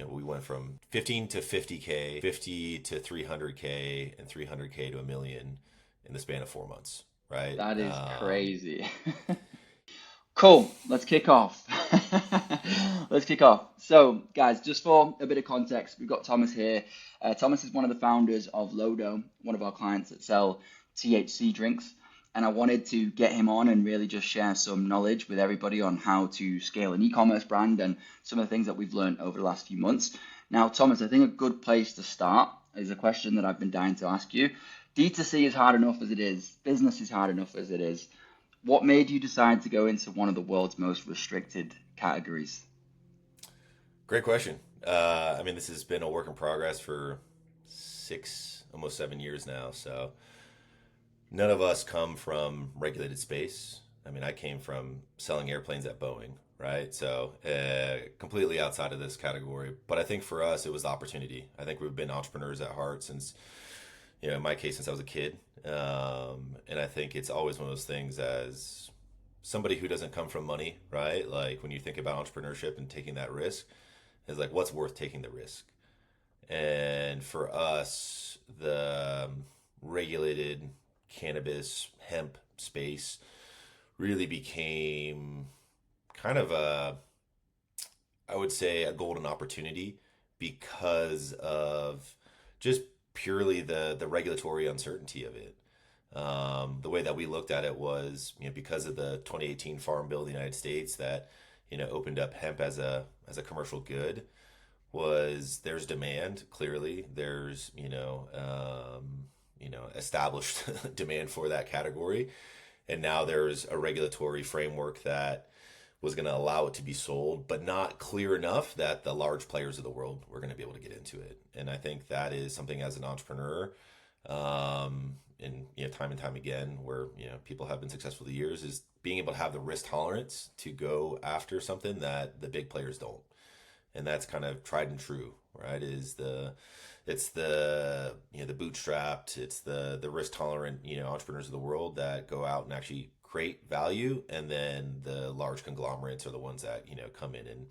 we went from 15 to 50K, 50 to 300K, and 300K to a million in the span of 4 months, right? That is crazy. Cool. Let's kick off. Let's kick off. So, guys, just for a bit of context, we've got Thomas here. Thomas is one of the founders of Lodo, one of our clients that sell THC drinks. And I wanted to get him on and really just share some knowledge with everybody on how to scale an e-commerce brand and some of the things that we've learned over the last few months. Now, Thomas, I think a good place to start is a question that I've been dying to ask you. D2C is hard enough as it is. Business is hard enough as it is. What made you decide to go into one of the world's most restricted categories? Great question. I mean, this has been a work in progress for six, almost 7 years now. So none of us come from regulated space. I mean, I came from selling airplanes at Boeing, right? So completely outside of this category. But I think for us, it was the opportunity. I think we've been entrepreneurs at heart since, in my case, since I was a kid. And I think it's always one of those things as somebody who doesn't come from money, right? Like when you think about entrepreneurship and taking that risk, is like what's worth taking the risk. And for us, the regulated cannabis hemp space really became kind of I would say, a golden opportunity because of just purely the regulatory uncertainty of it. The way that we looked at it was, because of the 2018 Farm Bill in the United States that, opened up hemp as a commercial good, was there's demand. Clearly, there's established demand for that category, and now there's a regulatory framework that was going to allow it to be sold, but not clear enough that the large players of the world were going to be able to get into it. And I think that is something as an entrepreneur, and time and time again, where people have been successful the years, is being able to have the risk tolerance to go after something that the big players don't. And that's kind of tried and true, right? It's the bootstrapped, it's the risk tolerant entrepreneurs of the world that go out and actually create value, and then the large conglomerates are the ones that come in and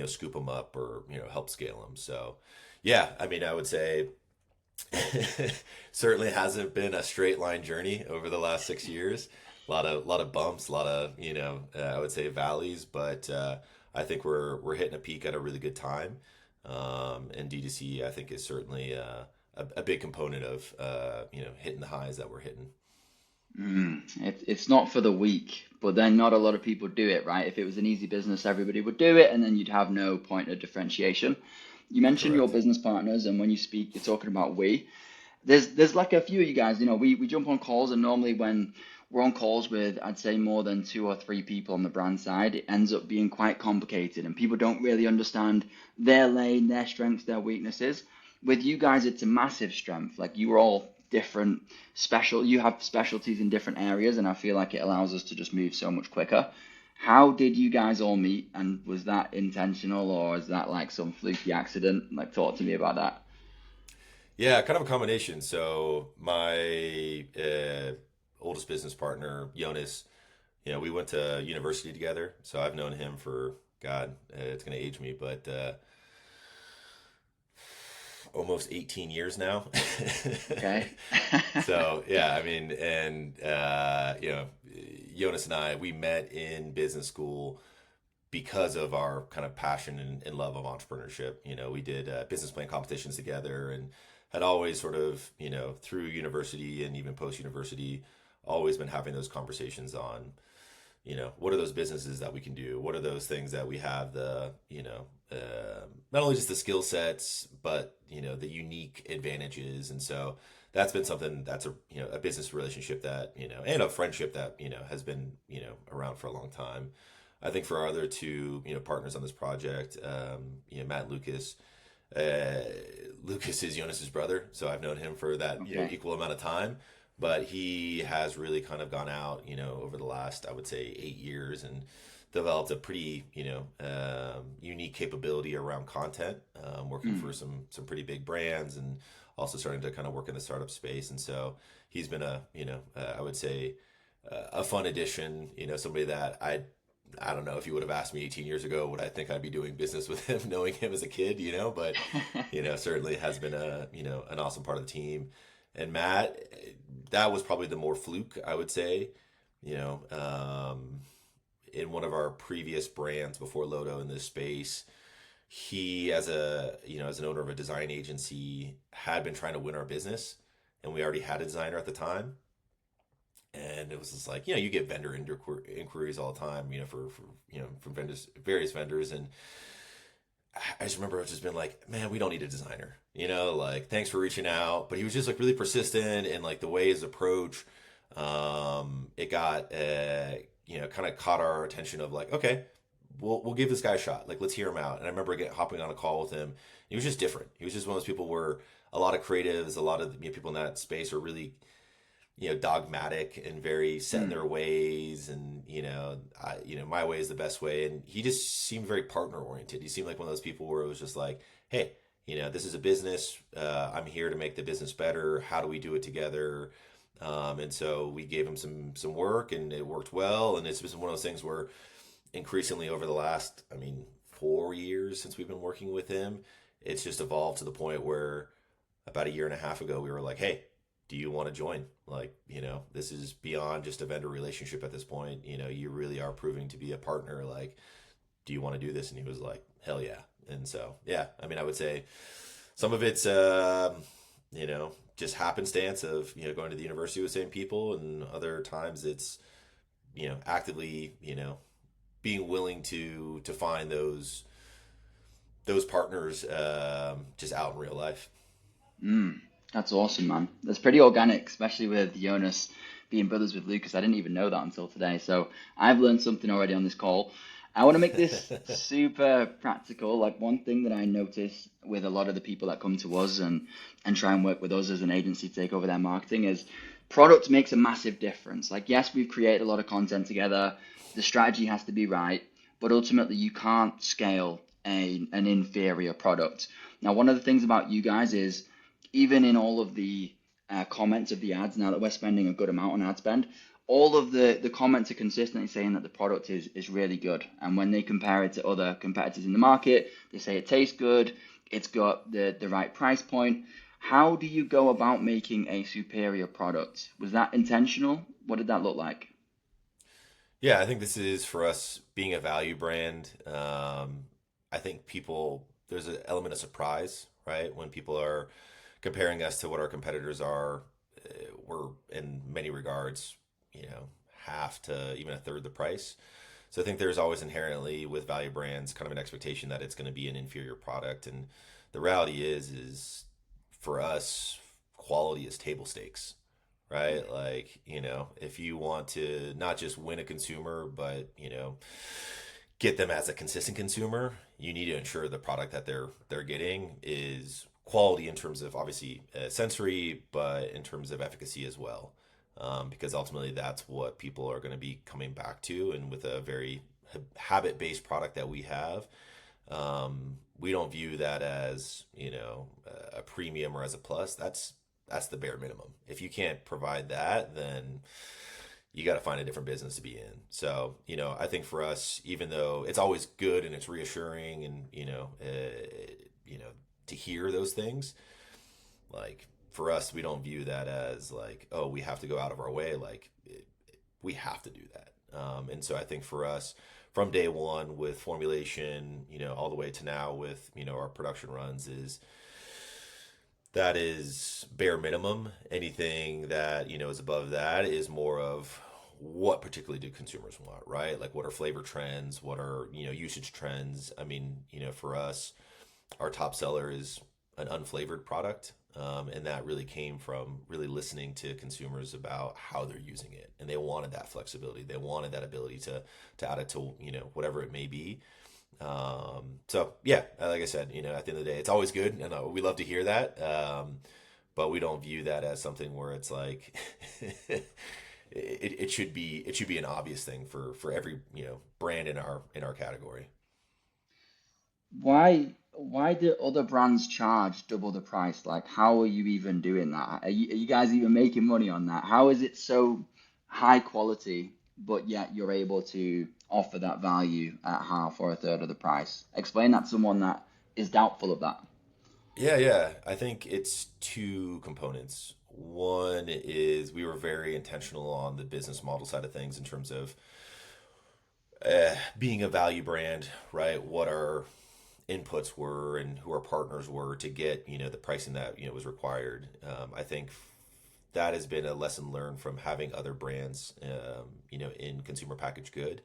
scoop them up or help scale them. So yeah, I mean, I would say certainly hasn't been a straight line journey over the last 6 years. A lot of bumps, a lot of I would say valleys, but I think we're hitting a peak at a really good time. And D2C, I think, is certainly a big component of hitting the highs that we're hitting. It's not for the weak, but then not a lot of people do it, right? If it was an easy business, everybody would do it, and then you'd have no point of differentiation. You mentioned your Correct. business partners, and when you speak, you're talking about we. There's like a few of you guys, we jump on calls, and normally when we're on calls with, I'd say, more than two or three people on the brand side, it ends up being quite complicated, and people don't really understand their lane, their strengths, their weaknesses. With you guys, it's a massive strength. Like, you are all different, you have specialties in different areas, and I feel like it allows us to just move so much quicker. How did you guys all meet, and was that intentional, or is that like some fluky accident? Like, talk to me about that. Yeah, kind of a combination. So my oldest business partner, Jonas, we went to university together. So I've known him for, God, it's going to age me, but almost 18 years now. Okay. So yeah, I mean, and Jonas and I, we met in business school because of our kind of passion and love of entrepreneurship. We did business plan competitions together, and had always sort of, through university and even post university, always been having those conversations on, what are those businesses that we can do? What are those things that we have not only just the skill sets, but, the unique advantages. And so that's been something that's a business relationship that, and a friendship that, has been, around for a long time. I think for our other two, partners on this project, Matt and Lucas, uh, Lucas is Jonas's brother, so I've known him for that Okay. equal amount of time. But he has really kind of gone out, over the last, I would say, 8 years, and developed a pretty unique capability around content, working for some pretty big brands, and also starting to kind of work in the startup space. And so he's been I would say, a fun addition. Somebody that I I don't know if you would have asked me 18 years ago, would I think I'd be doing business with him, knowing him as a kid, but, certainly has been an awesome part of the team. And Matt, that was probably the more fluke, I would say, you know, um, in one of our previous brands before Lodo in this space, he, as an owner of a design agency, had been trying to win our business, and we already had a designer at the time. And it was just like, you get vendor inquiries all the time, from vendors, various vendors. And I just remember just been like, man, we don't need a designer, like, thanks for reaching out. But he was just like really persistent, and like the way his approach, it got, kind of caught our attention of like, okay, we'll give this guy a shot. Like, let's hear him out. And I remember hopping on a call with him. He was just different. He was just one of those people where a lot of creatives, a lot of people in that space are really, dogmatic and very set in Mm, their ways, and my way is the best way. And he just seemed very partner oriented. He seemed like one of those people where it was just like, hey, this is a business. I'm here to make the business better. How do we do it together? And so we gave him some work, and it worked well. And it's been one of those things where increasingly over the last, 4 years since we've been working with him, it's just evolved to the point where about a year and a half ago we were like, hey, do you want to join? Like, this is beyond just a vendor relationship at this point. You really are proving to be a partner. Like, do you want to do this? And he was like, hell yeah. And so, yeah, I would say some of it's, just happenstance of, going to the university with the same people. And other times it's, actively, being willing to find those partners, just out in real life. mm. That's awesome, man. That's pretty organic, especially with Jonas being brothers with Lucas. I didn't even know that until today. So I've learned something already on this call. I want to make this super practical. Like, one thing that I notice with a lot of the people that come to us and try and work with us as an agency to take over their marketing is product makes a massive difference. Like, yes, we've created a lot of content together. The strategy has to be right, but ultimately you can't scale an inferior product. Now, one of the things about you guys is even in all of the comments of the ads, now that we're spending a good amount on ad spend, all of the comments are consistently saying that the product is really good. And when they compare it to other competitors in the market, they say it tastes good, it's got the right price point. How do you go about making a superior product? Was that intentional? What did that look like? Yeah, I think this is for us being a value brand. I think there's an element of surprise, right? When people are comparing us to what our competitors are, we're in many regards, half to even a third the price. So I think there's always inherently with value brands kind of an expectation that it's going to be an inferior product. And the reality is for us, quality is table stakes, right? Like, if you want to not just win a consumer, but, get them as a consistent consumer, you need to ensure the product that they're getting is quality in terms of obviously sensory, but in terms of efficacy as well. Because ultimately that's what people are going to be coming back to. And with a very habit based product that we have, we don't view that as, a premium or as a plus. That's the bare minimum. If you can't provide that, then you got to find a different business to be in. So, I think for us, even though it's always good and it's reassuring and, to hear those things, like for us, we don't view that as like, oh, we have to go out of our way. Like we have to do that. And so I think for us, from day one with formulation, all the way to now with, our production runs that is bare minimum. Anything that, is above that is more of what particularly do consumers want, right? Like what are flavor trends? What are, usage trends? For us, our top seller is an unflavored product. And that really came from really listening to consumers about how they're using it. And they wanted that flexibility. They wanted that ability to add it to, whatever it may be. So yeah, like I said, at the end of the day, it's always good, and we love to hear that. But we don't view that as something where it's like it should be an obvious thing for every brand in our category. Why do other brands charge double the price? Like, how are you even doing that? Are you guys even making money on that? How is it so high quality, but yet you're able to offer that value at half or a third of the price? Explain that to someone that is doubtful of that. Yeah, yeah. I think it's two components. One is we were very intentional on the business model side of things in terms of being a value brand, right? What our inputs were and who our partners were to get, the pricing that, was required. I think that has been a lesson learned from having other brands, in consumer packaged good.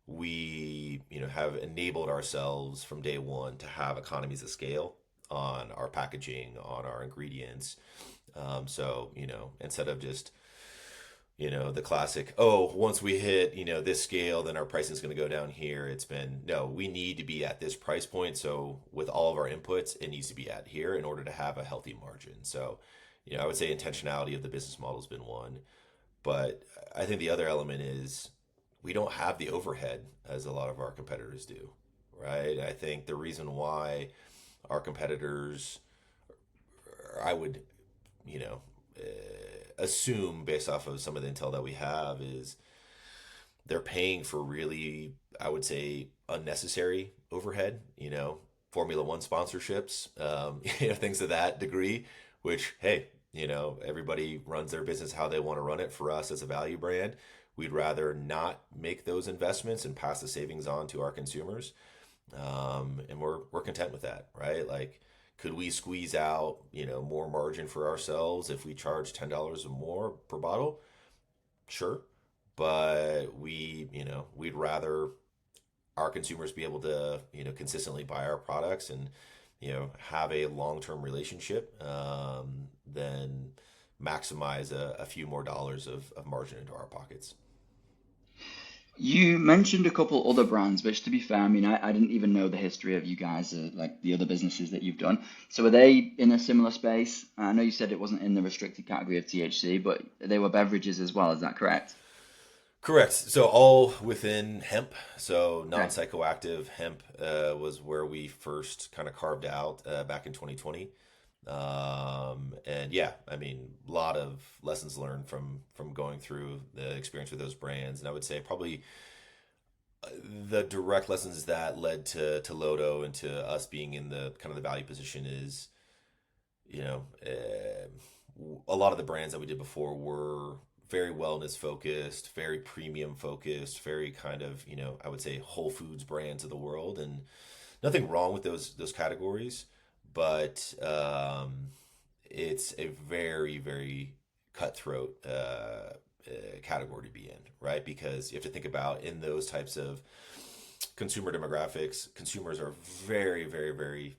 We, have enabled ourselves from day one to have economies of scale on our packaging, on our ingredients. So, instead of just, the classic, oh, once we hit, this scale, then our pricing is going to go down here. It's been, no, we need to be at this price point. So with all of our inputs, it needs to be at here in order to have a healthy margin. So, I would say intentionality of the business model has been one. But I think the other element is we don't have the overhead as a lot of our competitors do, right? I think the reason why our competitors, I would, you know, uh, assume based off of some of the intel that we have is they're paying for really, I would say, unnecessary overhead, Formula One sponsorships, things of that degree, which, hey, everybody runs their business how they want to run it. For us as a value brand, we'd rather not make those investments and pass the savings on to our consumers. And we're content with that, right? Like, could we squeeze out, more margin for ourselves if we charge $10 or more per bottle? Sure. But we'd rather our consumers be able to, consistently buy our products and, have a long-term relationship, than maximize a few more dollars of margin into our pockets. You mentioned a couple other brands, which to be fair, I mean, I didn't even know the history of you guys, like the other businesses that you've done. So are they in a similar space? I know you said it wasn't in the restricted category of THC, but they were beverages as well. Is that correct? Correct. So all within hemp. So Okay. non-psychoactive hemp was where we first kind of carved out back in 2020. And yeah, I mean, a lot of lessons learned from going through the experience with those brands. And I would say probably the direct lessons that led to Lodo and to us being in the kind of the value position is, a lot of the brands that we did before were very wellness focused, very premium focused, very kind of, I would say Whole Foods brands of the world. And nothing wrong with those categories, but it's a very, very cutthroat category to be in, right? Because you have to think about in those types of consumer demographics, consumers are very, very, very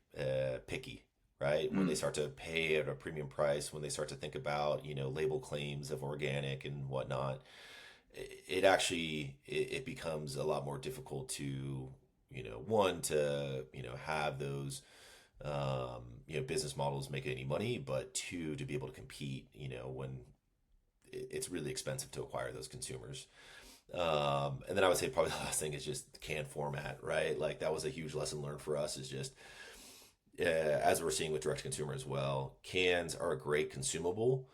picky, right? When they Mm. start to pay at a premium price, when they start to think about, label claims of organic and whatnot, it actually it becomes a lot more difficult to, one to, have those business models make any money, but two, to be able to compete, when it's really expensive to acquire those consumers. And then I would say probably the last thing is just can format, right? Like that was a huge lesson learned for us is just, as we're seeing with direct to consumer as well, cans are a great consumable,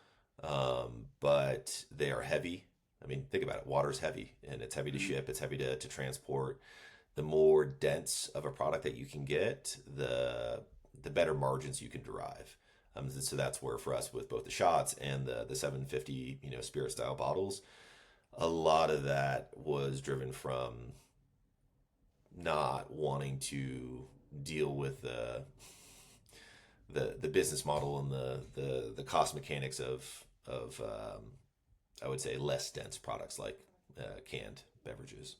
but they are heavy. I mean, think about it. Water's heavy and it's heavy to Mm. ship. It's heavy to transport. The more dense of a product that you can get, the better margins you can derive. So that's where for us with both the shots and the 750 spirit style bottles, a lot of that was driven from not wanting to deal with the business model and the cost mechanics of I would say less dense products like canned beverages.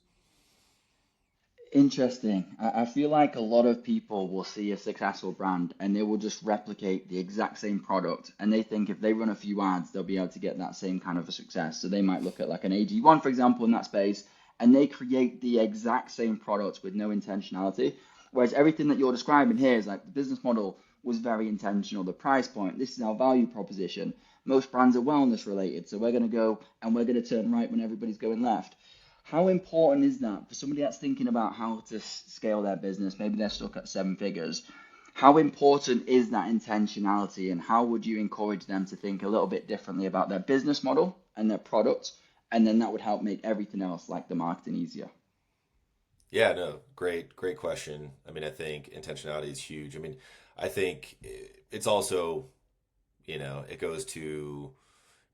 Interesting. I feel like a lot of people will see a successful brand and they will just replicate the exact same product. And they think if they run a few ads, they'll be able to get that same kind of a success. So they might look at like an AG1, for example, in that space, and they create the exact same product with no intentionality. Whereas everything that you're describing here is like the business model was very intentional. The price point, this is our value proposition. Most brands are wellness related. So we're going to go and we're going to turn right when everybody's going left. How important is that for somebody that's thinking about how to scale their business? Maybe they're stuck at seven figures. How important is that intentionality, and how would you encourage them to think a little bit differently about their business model and their product? And then that would help make everything else like the marketing easier. Yeah, no, great question. I mean, I think intentionality is huge. I mean, I think it's also, it goes to,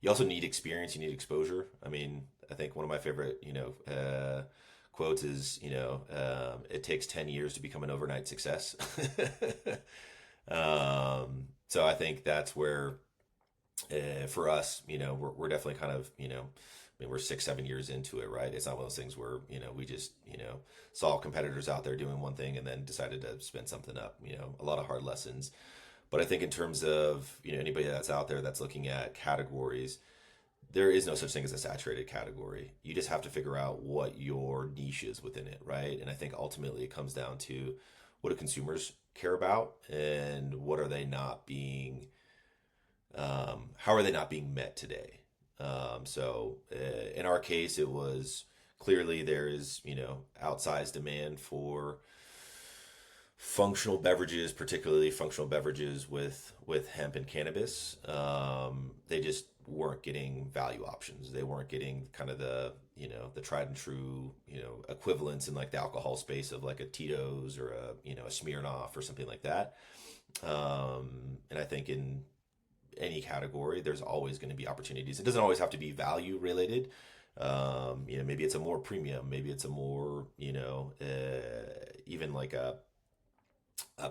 you also need experience, you need exposure. I mean, I think one of my favorite, quotes is, it takes 10 years to become an overnight success. So I think that's where, for us, we're definitely kind of, I mean, we're 6, 7 years into it, right? It's not one of those things where, we just, saw competitors out there doing one thing and then decided to spin something up, a lot of hard lessons. But I think in terms of, anybody that's out there that's looking at categories, there is no such thing as a saturated category. You just have to figure out what your niche is within it, right? And I think ultimately it comes down to what do consumers care about and what are they not being how are they not being met today? In our case, it was clearly there is, outsized demand for functional beverages, particularly functional beverages with hemp and cannabis. They just weren't getting value options. They weren't getting kind of the tried and true, equivalents in like the alcohol space of like a Tito's or a Smirnoff or something like that. And I think in any category, there's always going to be opportunities. It doesn't always have to be value related. Maybe it's a more premium, maybe it's a more, even like a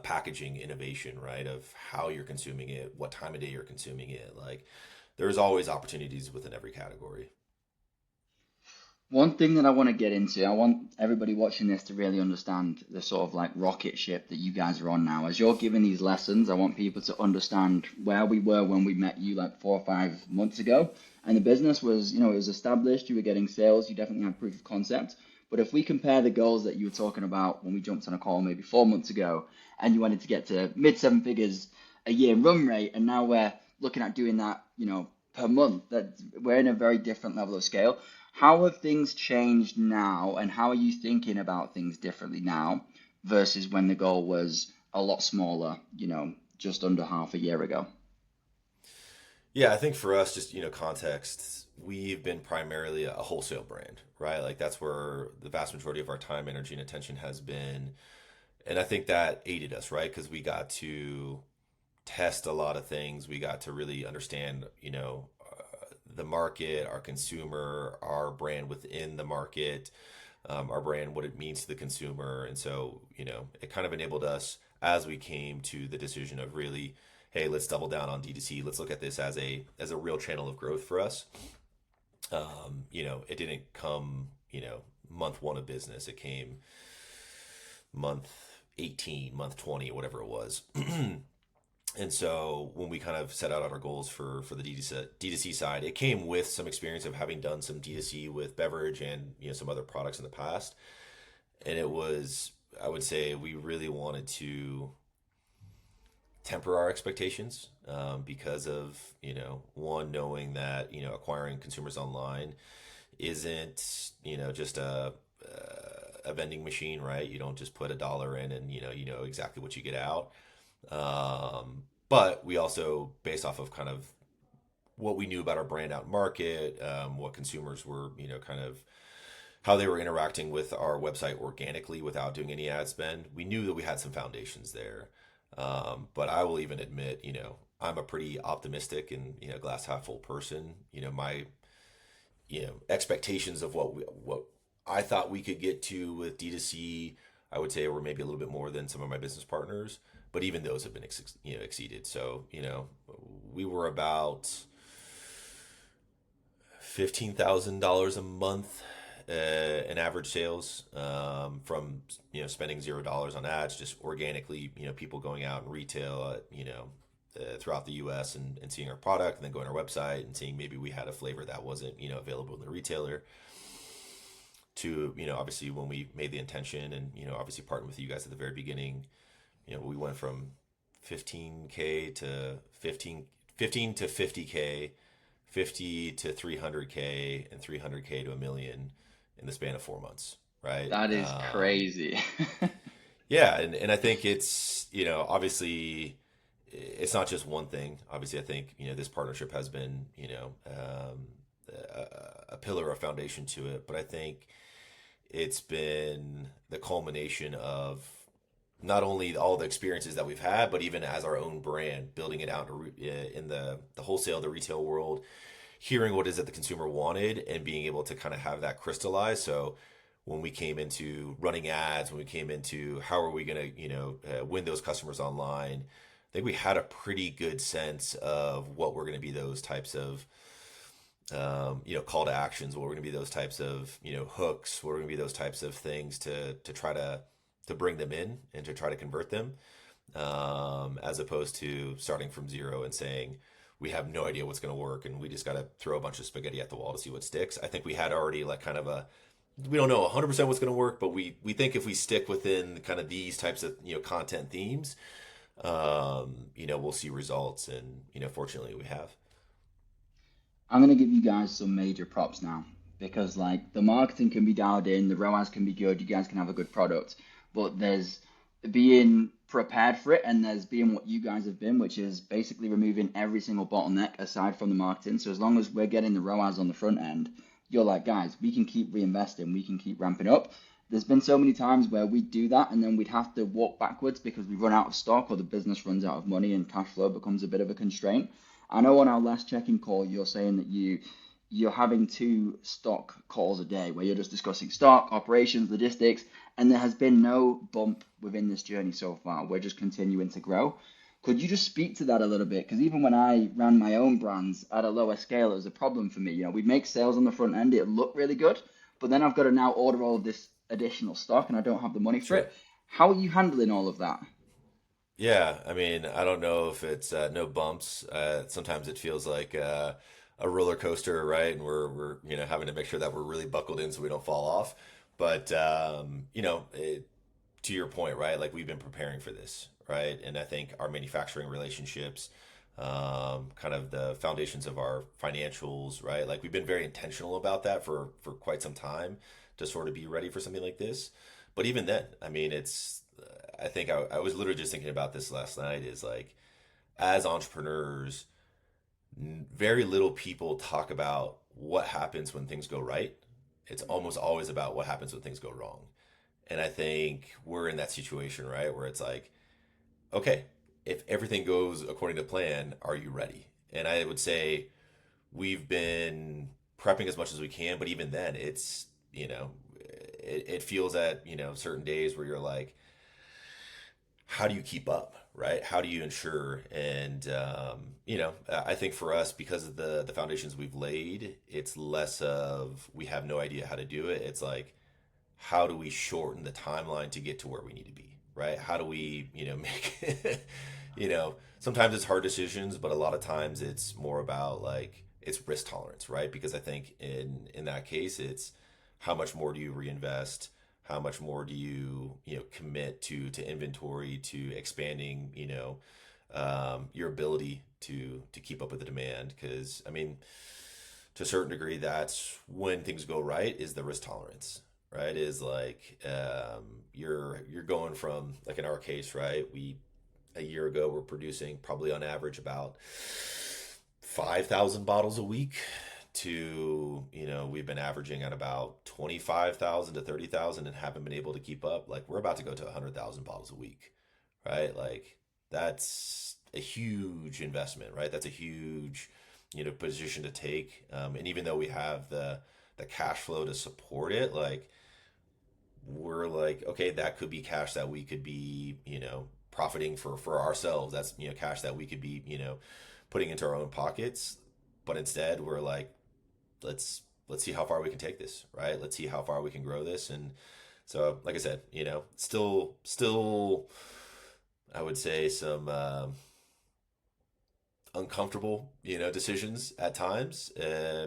packaging innovation, right? Of how you're consuming it, what time of day you're consuming it. Like there's always opportunities within every category. One thing that I want to get into, I want everybody watching this to really understand the sort of like rocket ship that you guys are on now. As you're giving these lessons, I want people to understand where we were when we met you like 4 or 5 months ago. And the business was, it was established, you were getting sales, you definitely had proof of concept. But if we compare the goals that you were talking about when we jumped on a call maybe 4 months ago, and you wanted to get to mid 7 figures a year run rate, and now we're looking at doing that, per month, that we're in a very different level of scale. How have things changed now, and how are you thinking about things differently now versus when the goal was a lot smaller, just under half a year ago? Yeah, I think for us, just, context, we've been primarily a wholesale brand, right? Like that's where the vast majority of our time, energy, and attention has been. And I think that aided us, right? Because we got to test a lot of things. We got to really understand, the market, our consumer, our brand within the market, our brand, what it means to the consumer. And so, it kind of enabled us as we came to the decision of really, hey, let's double down on D2C. Let's look at this as a real channel of growth for us. It didn't come, month one of business. It came month 18, month 20, whatever it was. And so when we kind of set out our goals for the D2C side, it came with some experience of having done some D2C with beverage and some other products in the past. And it was, I would say, we really wanted to temper our expectations, because of one, knowing that acquiring consumers online isn't just a vending machine, right? You don't just put a dollar in and you know exactly what you get out. But we also, based off of kind of what we knew about our brand out market, what consumers were, kind of how they were interacting with our website organically without doing any ad spend, we knew that we had some foundations there. But I will even admit, I'm a pretty optimistic and glass half full person. My expectations of what I thought we could get to with D2C, I would say were maybe a little bit more than some of my business partners, but even those have been exceeded. So we were about $15,000 a month in average sales, from spending $0 on ads, just organically, people going out and retail, throughout the U.S. and seeing our product, and then going to our website and seeing maybe we had a flavor that wasn't available in the retailer. To obviously when we made the intention and obviously partnered with you guys at the very beginning, we went from 15K to 15 to 50K, 50 to 300K, and 300K to a million in the span of 4 months, right? That is crazy. Yeah, and I think it's obviously it's not just one thing. Obviously, I think this partnership has been a pillar, a foundation to it. But I think it's been the culmination of not only all the experiences that we've had, but even as our own brand, building it out in the wholesale, the retail world, hearing what is that the consumer wanted and being able to kind of have that crystallize. So when we came into running ads, when we came into how are we going to, win those customers online, I think we had a pretty good sense of what were going to be those types of, call to actions, what were going to be those types of, hooks, what were going to be those types of things to try to bring them in and to try to convert them, as opposed to starting from zero and saying, we have no idea what's going to work and we just got to throw a bunch of spaghetti at the wall to see what sticks. I think we had already like kind of we don't know 100% what's going to work, but we think if we stick within kind of these types of, content themes, we'll see results. And, fortunately we have. I'm gonna give you guys some major props now because like the marketing can be dialed in, the ROAS can be good, you guys can have a good product, but there's being prepared for it and there's being what you guys have been, which is basically removing every single bottleneck aside from the marketing. So as long as we're getting the ROAS on the front end, you're like, guys, we can keep reinvesting, we can keep ramping up. There's been so many times where we do that and then we'd have to walk backwards because we run out of stock or the business runs out of money and cash flow becomes a bit of a constraint. I know on our last check-in call, you're saying that you're having 2 stock calls a day where you're just discussing stock, operations, logistics, and there has been no bump within this journey so far. We're just continuing to grow. Could you just speak to that a little bit? Because even when I ran my own brands at a lower scale, it was a problem for me. We'd make sales on the front end, it looked really good, but then I've got to now order all of this additional stock and I don't have the money for Sure. it. How are you handling all of that? Yeah, I mean, I don't know if it's no bumps. Sometimes it feels like a roller coaster, right? And we're having to make sure that we're really buckled in so we don't fall off. But to your point, right? Like we've been preparing for this, right? And I think our manufacturing relationships, kind of the foundations of our financials, right? Like we've been very intentional about that for quite some time to sort of be ready for something like this. But even then, I mean, I think I was literally just thinking about this last night is like, as entrepreneurs, very little people talk about what happens when things go right. It's almost always about what happens when things go wrong. And I think we're in that situation, right? Where it's like, okay, if everything goes according to plan, are you ready? And I would say we've been prepping as much as we can, but even then, it feels at, certain days where you're like, how do you keep up, right? How do you ensure? And I think for us, because of the foundations we've laid, it's less of we have no idea how to do it. It's like, how do we shorten the timeline to get to where we need to be, right? How do we, make, sometimes it's hard decisions, but a lot of times it's more about like it's risk tolerance, right? Because I think in that case, it's how much more do you reinvest? How much more do you commit to inventory, to expanding your ability to keep up with the demand? Because I mean, to a certain degree, that's when things go right is the risk tolerance, right? Is like you're going from, like in our case, right? We a year ago were producing probably on average about 5,000 bottles a week to, we've been averaging at about 25,000 to 30,000 and haven't been able to keep up. Like we're about to go to 100,000 bottles a week, right? Like that's a huge investment, right? That's a huge, position to take. And even though we have the cash flow to support it, like we're like, okay, that could be cash that we could be, profiting for ourselves. That's, cash that we could be, putting into our own pockets. But instead we're like, let's see how far we can take this, right? Let's see how far we can grow this. And so, like I said, still, I would say some uncomfortable, decisions at times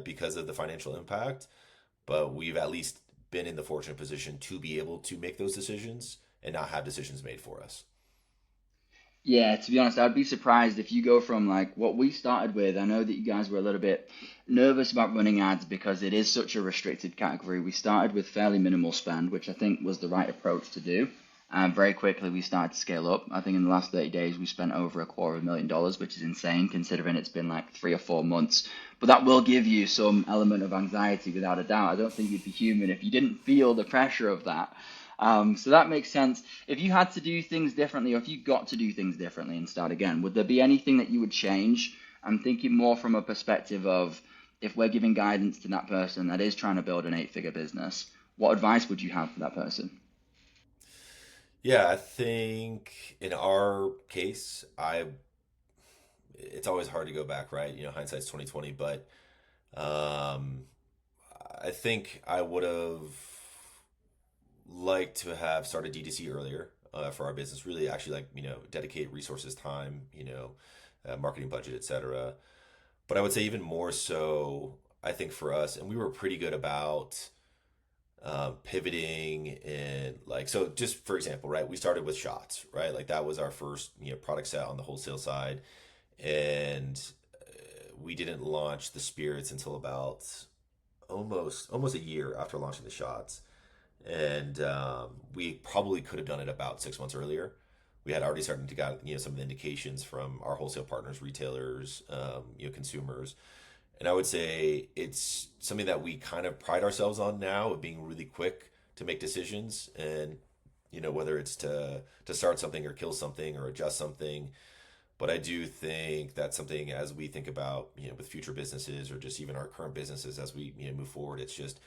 because of the financial impact. But we've at least been in the fortunate position to be able to make those decisions and not have decisions made for us. Yeah, to be honest, I'd be surprised if you go from like what we started with. I know that you guys were a little bit nervous about running ads because it is such a restricted category. We started with fairly minimal spend, which I think was the right approach to do. And very quickly, we started to scale up. I think in the last 30 days, we spent over $250,000, which is insane considering it's been like 3 or 4 months. But that will give you some element of anxiety without a doubt. I don't think you'd be human if you didn't feel the pressure of that. So that makes sense. If you had to do things differently, or if you got to do things differently and start again, would there be anything that you would change? I'm thinking more from a perspective of if we're giving guidance to that person that is trying to build an 8-figure business, what advice would you have for that person? Yeah, I think in our case, I it's always hard to go back, right? You know, hindsight's 2020, but um, I think I would have liked to have started DTC earlier for our business. Really, actually, like dedicate resources, time, marketing budget, etc. But I would say even more so, I think for us, and we were pretty good about pivoting and like so. Just for example, right? We started with shots, right? Like that was our first product set on the wholesale side, and we didn't launch the spirits until about almost a year after launching the shots, and we probably could have done it about 6 months earlier. We had already started to get some of the indications from our wholesale partners, retailers, consumers, and I would say it's something that we kind of pride ourselves on now of being really quick to make decisions, and whether it's to start something or kill something or adjust something. But I do think that's something as we think about with future businesses or just even our current businesses as we move forward. It's just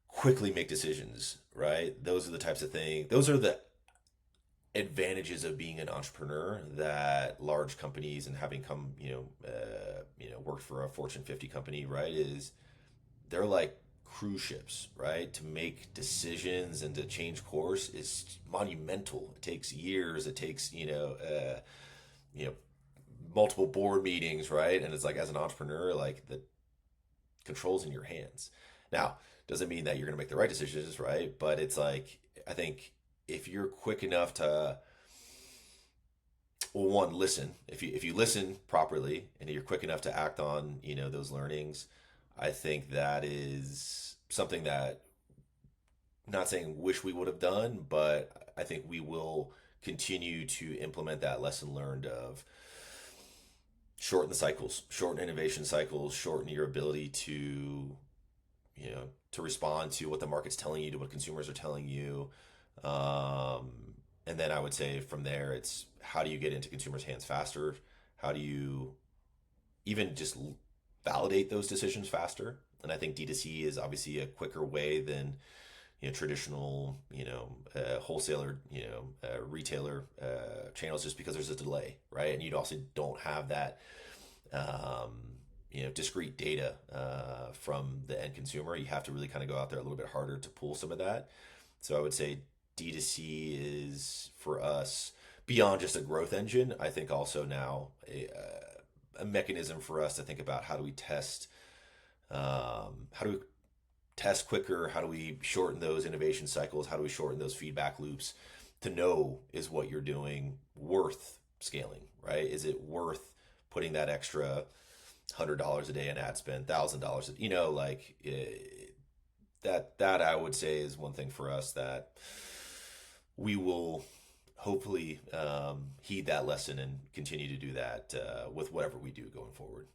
quickly make decisions, right? Those are the types of things. Those are the advantages of being an entrepreneur that large companies and having come worked for a Fortune 50 company, right? Is they're like cruise ships, right? To make decisions and to change course is monumental. It takes years. It takes you know multiple board meetings, right? And it's like as an entrepreneur, like the controls in your hands. Now, doesn't mean that you're going to make the right decisions, right? But it's like I think if you're quick enough to, well, one, listen. If you listen properly and you're quick enough to act on those learnings, I think that is something that I'm not saying wish we would have done, but I think we will continue to implement that lesson learned of shorten the cycles, shorten innovation cycles, shorten your ability to respond to what the market's telling you, to what consumers are telling you. Um, and then I would say from there, it's how do you get into consumers' hands faster? How do you even just validate those decisions faster? And I think D2C is obviously a quicker way than traditional wholesaler retailer channels, just because there's a delay, right? And you also don't have that um, discrete data from the end consumer. You have to really kind of go out there a little bit harder to pull some of that. So I would say D2C is for us beyond just a growth engine. I think also now a mechanism for us to think about how do we test quicker, how do we shorten those innovation cycles, how do we shorten those feedback loops to know is what you're doing worth scaling, right? Is it worth putting that extra $100 a day in ad spend, $1,000, like that I would say is one thing for us that we will hopefully heed that lesson and continue to do that with whatever we do going forward.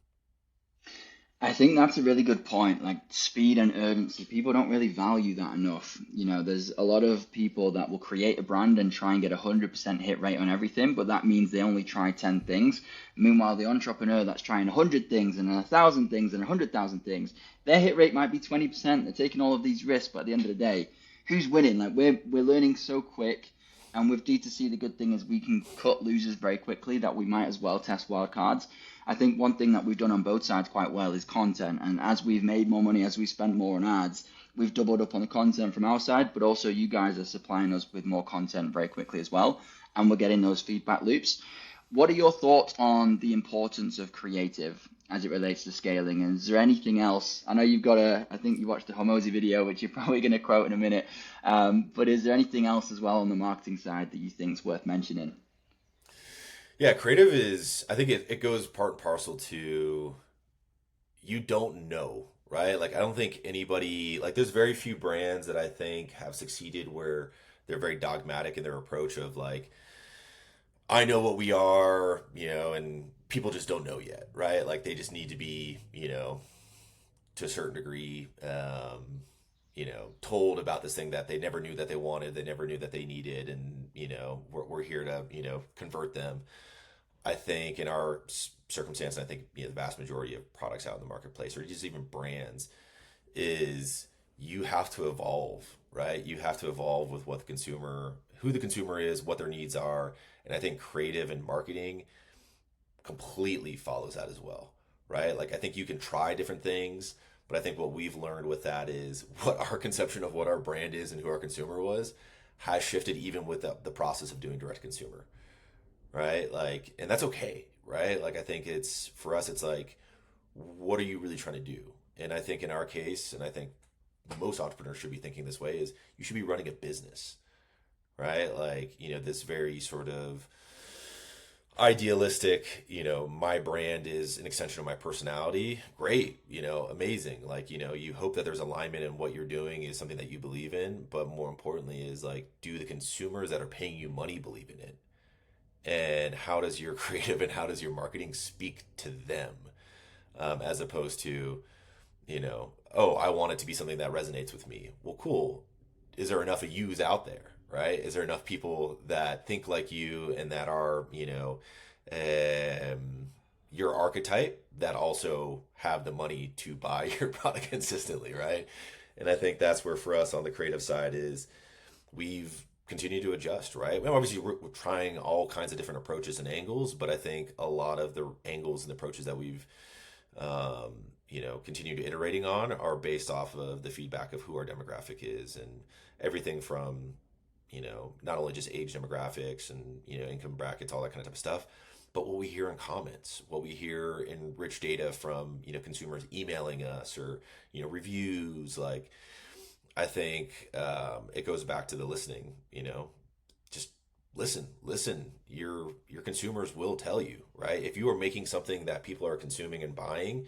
I think that's a really good point. Like speed and urgency, people don't really value that enough. There's a lot of people that will create a brand and try and get 100% hit rate on everything, but that means they only try 10 things. Meanwhile, the entrepreneur that's trying 100 things and 1,000 things and 100,000 things, their hit rate might be 20%. They're taking all of these risks, but at the end of the day, who's winning? Like we're learning so quick. And with D2C, the good thing is we can cut losers very quickly that we might as well test wildcards. I think one thing that we've done on both sides quite well is content. And as we've made more money, as we spend more on ads, we've doubled up on the content from our side, but also you guys are supplying us with more content very quickly as well. And we're getting those feedback loops. What are your thoughts on the importance of creative as it relates to scaling? And is there anything else? I know I think you watched the Hormozy video, which you're probably going to quote in a minute. But is there anything else as well on the marketing side that you think is worth mentioning? Yeah, creative is, I think it goes part and parcel to you don't know, right? Like, I don't think anybody, like, there's very few brands that I think have succeeded where they're very dogmatic in their approach of like, I know what we are, and people just don't know yet, right? Like they just need to be, to a certain degree, told about this thing that they never knew that they wanted, they never knew that they needed, and we're here to convert them. I think in our circumstance, and I think the vast majority of products out in the marketplace, or just even brands, is you have to evolve, right? You have to evolve with what the consumer, who the consumer is, what their needs are, and I think creative and marketing completely follows that as well, right? Like I think you can try different things, but I think what we've learned with that is what our conception of what our brand is and who our consumer was has shifted even with the process of doing direct consumer, right? Like, and that's okay, right? Like I think it's for us, it's like, what are you really trying to do? And I think in our case, and I think most entrepreneurs should be thinking this way, is you should be running a business, right? Like, this very sort of idealistic, my brand is an extension of my personality. Great, amazing. Like, you hope that there's alignment in what you're doing is something that you believe in, but more importantly is like, do the consumers that are paying you money believe in it? And how does your creative and how does your marketing speak to them? As opposed to, oh, I want it to be something that resonates with me. Well, cool. Is there enough of yous out there, right? Is there enough people that think like you and that are, your archetype that also have the money to buy your product consistently, right? And I think that's where for us on the creative side is we've continued to adjust, right? Well, obviously, we're trying all kinds of different approaches and angles, but I think a lot of the angles and approaches that we've continue to iterating on are based off of the feedback of who our demographic is and everything from, not only just age demographics and, income brackets, all that kind of type of stuff, but what we hear in comments, what we hear in rich data from, consumers emailing us or, reviews. Like, I think it goes back to the listening, just listen. Your consumers will tell you, right? If you are making something that people are consuming and buying,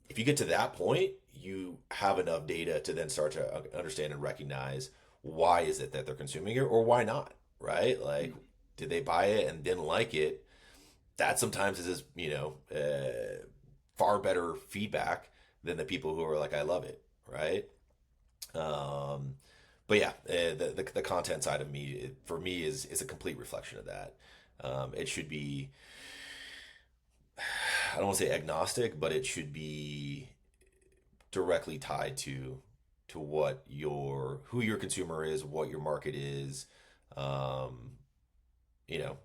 if you get to that point, you have enough data to then start to understand and recognize why is it that they're consuming it or why not, right? Like, did they buy it and didn't like it? That sometimes is, far better feedback than the people who are like, I love it, right? But yeah, the content side of me, for me, is a complete reflection of that. It should be, I don't want to say agnostic, but it should be directly tied to what who your consumer is, what your market is. Um, you know,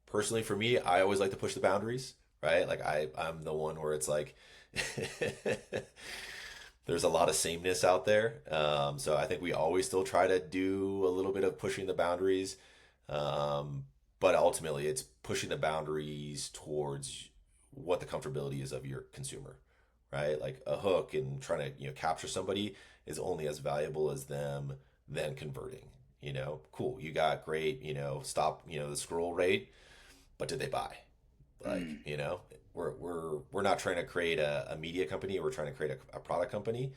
Personally for me, I always like to push the boundaries, right? Like I'm the one where it's like there's a lot of sameness out there. So I think we always still try to do a little bit of pushing the boundaries. Um, but ultimately it's pushing the boundaries towards what the comfortability is of your consumer, right? Like a hook and trying to, capture somebody is only as valuable as them then converting. Cool. You got great, stop, the scroll rate, but did they buy? Like, Mm. we're not trying to create a media company. We're trying to create a product company.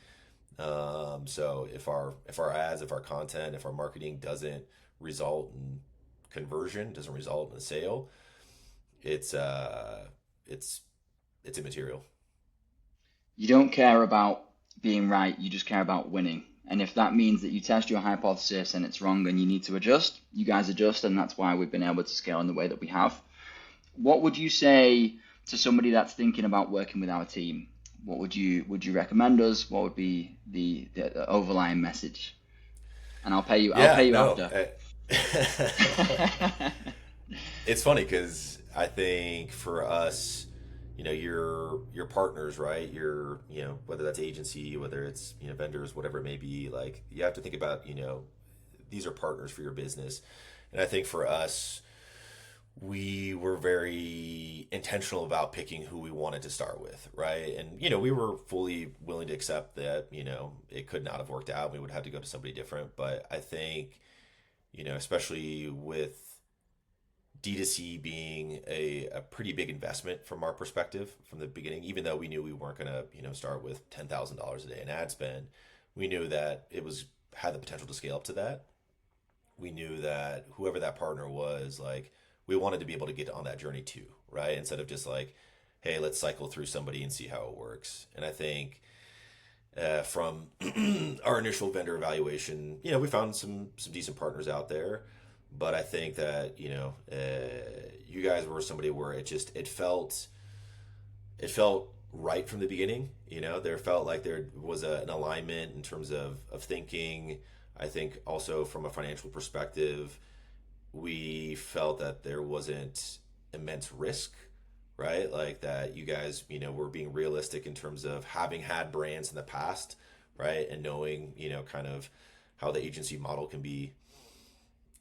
So if our ads, if our content, if our marketing doesn't result in conversion, doesn't result in a sale, it's it's it's immaterial. You don't care about being right, you just care about winning. And if that means that you test your hypothesis and it's wrong and you need to adjust, you guys adjust, and that's why we've been able to scale in the way that we have. What would you say to somebody that's thinking about working with our team? What would you recommend us? What would be the overlying message? And I'll Yeah, pay you no. after. It's funny because I think for us, your partners, right? Whether that's agency, whether it's vendors, whatever it may be. Like you have to think about these are partners for your business, and I think for us, we were very intentional about picking who we wanted to start with, right? And we were fully willing to accept that it could not have worked out. We would have to go to somebody different, but I think especially with D2C being a pretty big investment from our perspective from the beginning, even though we knew we weren't going to, start with $10,000 a day in ad spend, we knew that it had the potential to scale up to that. we knew that whoever that partner was, like, we wanted to be able to get on that journey too, right? Instead of just like, hey, let's cycle through somebody and see how it works. And I think from our initial vendor evaluation, we found some decent partners out there, but I think that you guys were somebody where it felt right from the beginning. There felt like there was an alignment in terms of thinking. I think also from a financial perspective, we felt that there wasn't immense risk, right? Like that you guys, were being realistic in terms of having had brands in the past, right? And knowing, kind of how the agency model can be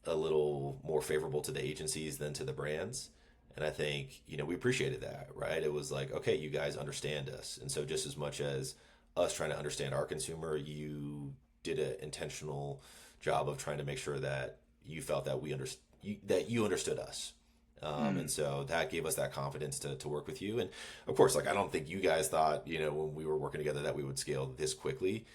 a little more favorable to the agencies than to the brands. And I think, we appreciated that, right? It was like, okay, you guys understand us. And so just as much as us trying to understand our consumer, you did an intentional job of trying to make sure that you felt that that you understood us. And so that gave us that confidence to work with you. And of course, like, I don't think you guys thought, when we were working together that we would scale this quickly.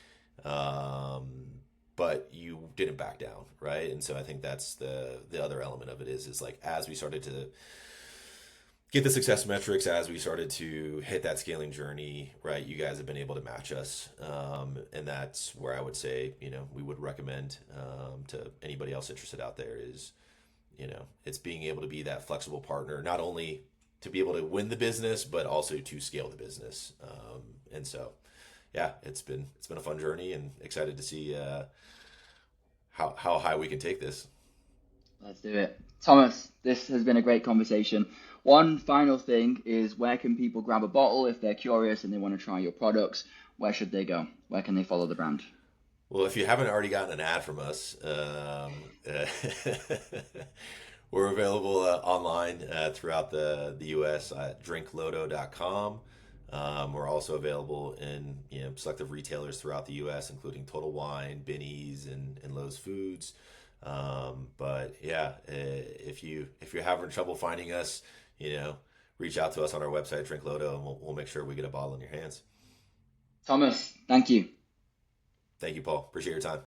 But you didn't back down, right? And so I think that's the other element of it is like, as we started to get the success metrics, as we started to hit that scaling journey, right, you guys have been able to match us. And that's where I would say, we would recommend to anybody else interested out there is, it's being able to be that flexible partner, not only to be able to win the business, but also to scale the business. And so, yeah, it's been a fun journey, and excited to see how high we can take this. Let's do it. Thomas, this has been a great conversation. One final thing is, where can people grab a bottle if they're curious and they want to try your products? Where should they go? Where can they follow the brand? Well, if you haven't already gotten an ad from us, we're available online throughout the U.S. at drinklodo.com. We're also available in selective retailers throughout the U.S., including Total Wine, Binny's, and Lowe's Foods. But yeah, if you're having trouble finding us, reach out to us on our website, Drink Lodo, and we'll make sure we get a bottle in your hands. Thomas, thank you. Thank you, Paul. Appreciate your time.